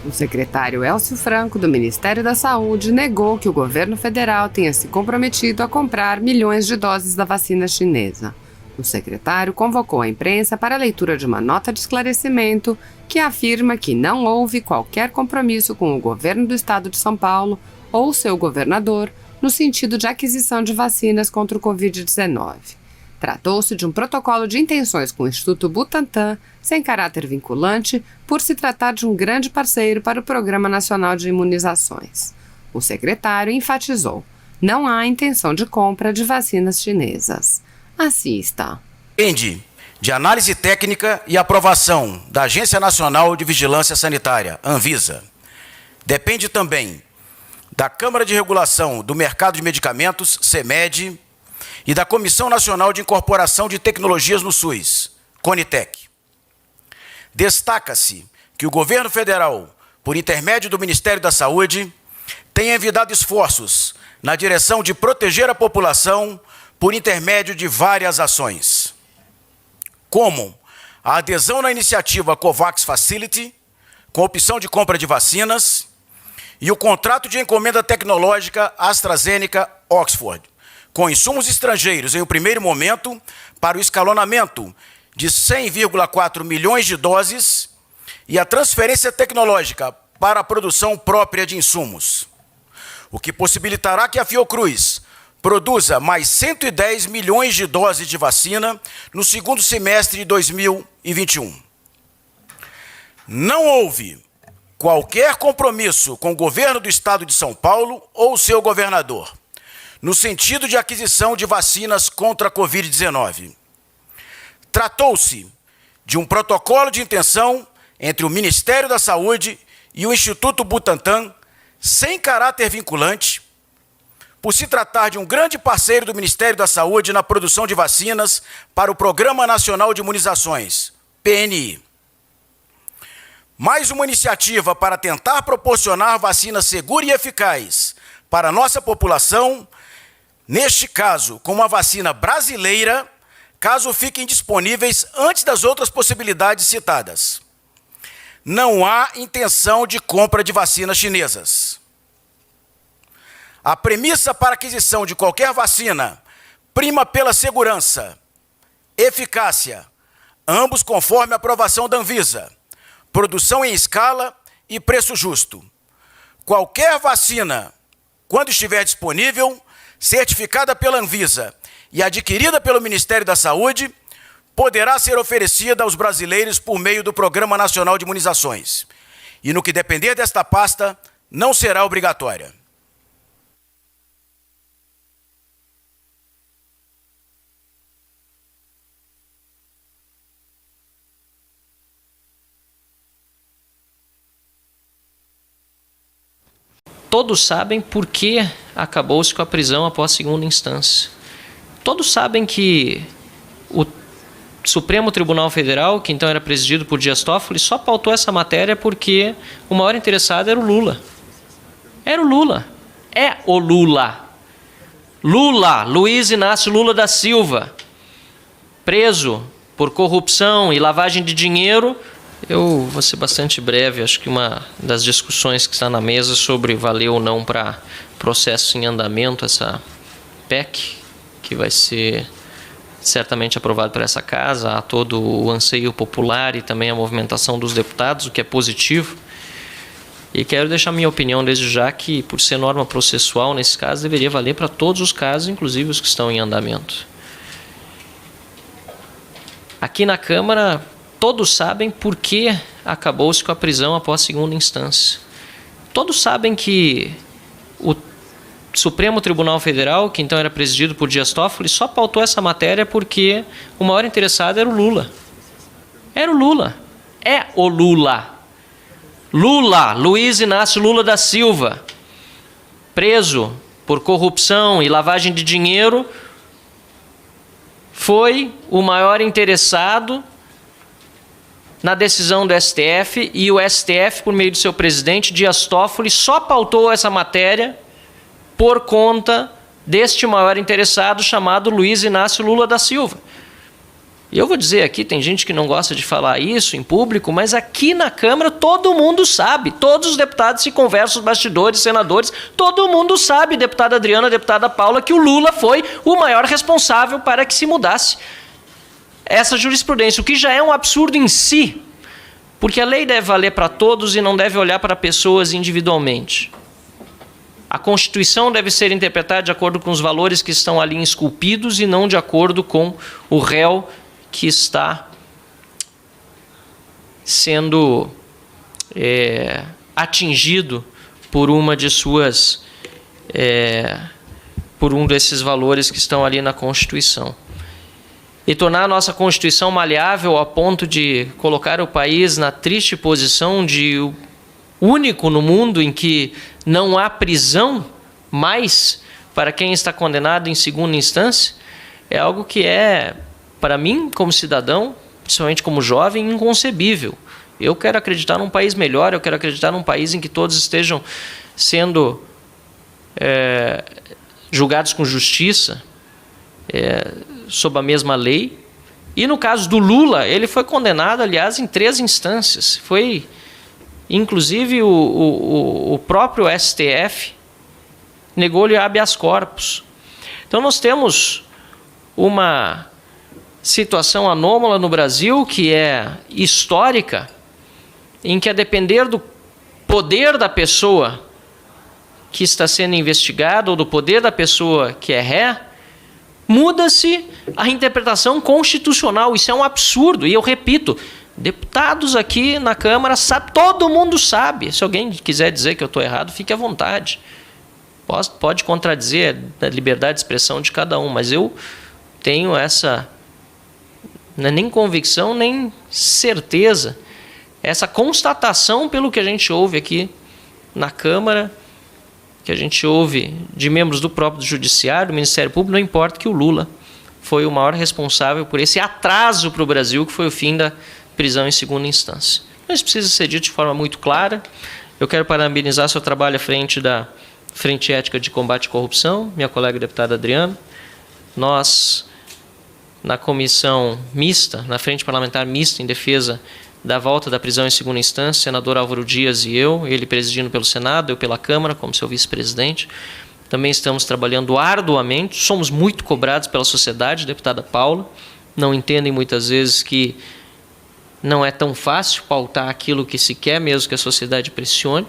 O secretário Elcio Franco, do Ministério da Saúde, negou que o governo federal tenha se comprometido a comprar milhões de doses da vacina chinesa. O secretário convocou a imprensa para a leitura de uma nota de esclarecimento que afirma que não houve qualquer compromisso com o governo do estado de São Paulo ou seu governador no sentido de aquisição de vacinas contra o Covid-19. Tratou-se de um protocolo de intenções com o Instituto Butantan, sem caráter vinculante, por se tratar de um grande parceiro para o Programa Nacional de Imunizações. O secretário enfatizou: não há intenção de compra de vacinas chinesas. Assista. Depende de análise técnica e aprovação da Agência Nacional de Vigilância Sanitária, Anvisa. Depende também da Câmara de Regulação do Mercado de Medicamentos, CEMED, e da Comissão Nacional de Incorporação de Tecnologias no SUS, CONITEC. Destaca-se que o governo federal, por intermédio do Ministério da Saúde, tem envidado esforços na direção de proteger a população por intermédio de várias ações, como a adesão na iniciativa COVAX Facility, com opção de compra de vacinas, e o contrato de encomenda tecnológica AstraZeneca-Oxford, com insumos estrangeiros em um primeiro momento para o escalonamento de 100,4 milhões de doses e a transferência tecnológica para a produção própria de insumos, o que possibilitará que a Fiocruz produza mais 110 milhões de doses de vacina no segundo semestre de 2021. Não houve qualquer compromisso com o governo do estado de São Paulo ou seu governador, no sentido de aquisição de vacinas contra a Covid-19. Tratou-se de um protocolo de intenção entre o Ministério da Saúde e o Instituto Butantan, sem caráter vinculante, por se tratar de um grande parceiro do Ministério da Saúde na produção de vacinas para o Programa Nacional de Imunizações, PNI. Mais uma iniciativa para tentar proporcionar vacina segura e eficaz para a nossa população, neste caso, com uma vacina brasileira, caso fiquem disponíveis antes das outras possibilidades citadas. Não há intenção de compra de vacinas chinesas. A premissa para aquisição de qualquer vacina prima pela segurança, eficácia, ambos conforme a aprovação da Anvisa, produção em escala e preço justo. Qualquer vacina, quando estiver disponível, certificada pela Anvisa e adquirida pelo Ministério da Saúde, poderá ser oferecida aos brasileiros por meio do Programa Nacional de Imunizações. E no que depender desta pasta, não será obrigatória. Todos sabem por que acabou-se com a prisão após segunda instância. Todos sabem que o Supremo Tribunal Federal, que então era presidido por Dias Toffoli, só pautou essa matéria porque o maior interessado era o Lula. Era o Lula. É o Lula. Lula, Luiz Inácio Lula da Silva, preso por corrupção e lavagem de dinheiro. Eu vou ser bastante breve, acho que uma das discussões que está na mesa sobre valer ou não para processo em andamento, essa PEC, que vai ser certamente aprovado por essa casa, há todo o anseio popular e também a movimentação dos deputados, o que é positivo. E quero deixar minha opinião desde já que, por ser norma processual, nesse caso, deveria valer para todos os casos, inclusive os que estão em andamento. Aqui na Câmara, todos sabem por que acabou-se com a prisão após segunda instância. Todos sabem que o Supremo Tribunal Federal, que então era presidido por Dias Toffoli, só pautou essa matéria porque o maior interessado era o Lula. Era o Lula. É o Lula. Lula, Luiz Inácio Lula da Silva, preso por corrupção e lavagem de dinheiro, foi o maior interessado na decisão do STF, e o STF, por meio do seu presidente, Dias Toffoli, só pautou essa matéria por conta deste maior interessado chamado Luiz Inácio Lula da Silva. E eu vou dizer aqui, tem gente que não gosta de falar isso em público, mas aqui na Câmara todo mundo sabe, todos os deputados se conversam, os bastidores, senadores, todo mundo sabe, deputada Adriana, deputada Paula, que o Lula foi o maior responsável para que se mudasse essa jurisprudência, o que já é um absurdo em si, porque a lei deve valer para todos e não deve olhar para pessoas individualmente. A Constituição deve ser interpretada de acordo com os valores que estão ali esculpidos e não de acordo com o réu que está sendo atingido por uma de suas por um desses valores que estão ali na Constituição. E tornar a nossa Constituição maleável a ponto de colocar o país na triste posição de o único no mundo em que não há prisão mais para quem está condenado em segunda instância, é algo que é, para mim, como cidadão, principalmente como jovem, inconcebível. Eu quero acreditar num país melhor, eu quero acreditar num país em que todos estejam sendo julgados com justiça, sob a mesma lei. E no caso do Lula, ele foi condenado, aliás, em 3 instâncias. Foi, inclusive, o próprio STF negou-lhe habeas corpus. Então nós temos uma situação anômala no Brasil, que é histórica, em que, a depender do poder da pessoa que está sendo investigada ou do poder da pessoa que é ré, muda-se a interpretação constitucional. Isso é um absurdo. E eu repito, deputados aqui na Câmara sabem, todo mundo sabe. Se alguém quiser dizer que eu estou errado, fique à vontade. Pode contradizer a liberdade de expressão de cada um, mas eu tenho essa, não é nem convicção, nem certeza, essa constatação pelo que a gente ouve aqui na Câmara, que a gente ouve de membros do próprio Judiciário, do Ministério Público, não importa que o Lula foi o maior responsável por esse atraso para o Brasil, que foi o fim da prisão em segunda instância. Mas precisa ser dito de forma muito clara. Eu quero parabenizar seu trabalho à frente da Frente Ética de Combate à Corrupção, minha colega deputada Adriana. Nós, na comissão mista, na Frente Parlamentar Mista em defesa da volta da prisão em segunda instância, senador Álvaro Dias e eu, ele presidindo pelo Senado, eu pela Câmara, como seu vice-presidente. Também estamos trabalhando arduamente, somos muito cobrados pela sociedade, deputada Paula. Não entendem muitas vezes que não é tão fácil pautar aquilo que se quer, mesmo que a sociedade pressione.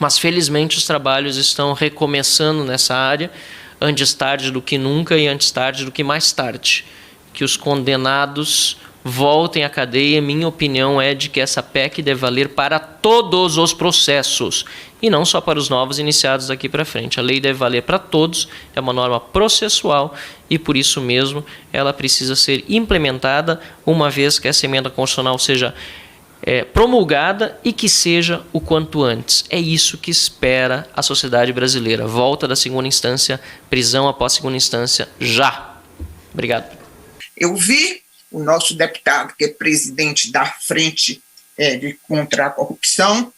Mas, felizmente, os trabalhos estão recomeçando nessa área, antes tarde do que nunca e antes tarde do que mais tarde. Que os condenados voltem à cadeia. Minha opinião é de que essa PEC deve valer para todos os processos e não só para os novos iniciados daqui para frente. A lei deve valer para todos, é uma norma processual e, por isso mesmo, ela precisa ser implementada uma vez que essa emenda constitucional seja promulgada e que seja o quanto antes. É isso que espera a sociedade brasileira. Volta da segunda instância, prisão após segunda instância, já. Obrigado. Eu vi o nosso deputado, que é presidente da Frente contra a Corrupção,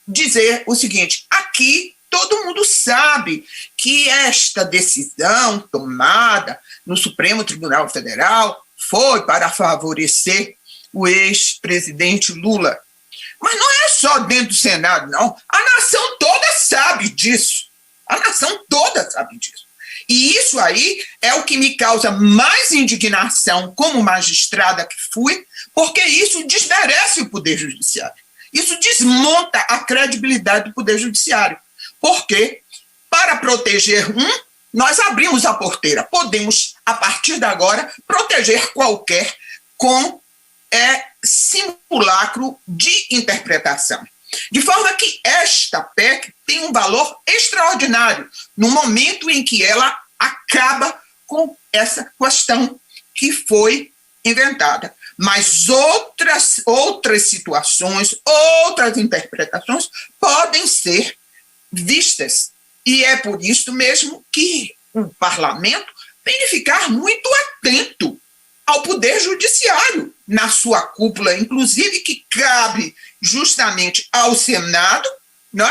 dizer o seguinte: aqui todo mundo sabe que esta decisão tomada no Supremo Tribunal Federal foi para favorecer o ex-presidente Lula. Mas não é só dentro do Senado, não. A nação toda sabe disso. A nação toda sabe disso. E isso aí é o que me causa mais indignação como magistrada que fui, porque isso desmerece o Poder Judiciário. Isso desmonta a credibilidade do Poder Judiciário. Porque, para proteger nós abrimos a porteira. Podemos, a partir de agora, proteger qualquer com simulacro de interpretação. De forma que esta PEC tem um valor extraordinário no momento em que ela acaba com essa questão que foi inventada. Mas outras situações, outras interpretações podem ser vistas. E é por isso mesmo que o parlamento tem de ficar muito atento ao Poder Judiciário, na sua cúpula, inclusive, que cabe justamente ao Senado, não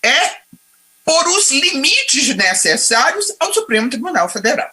é? Por os limites necessários ao Supremo Tribunal Federal.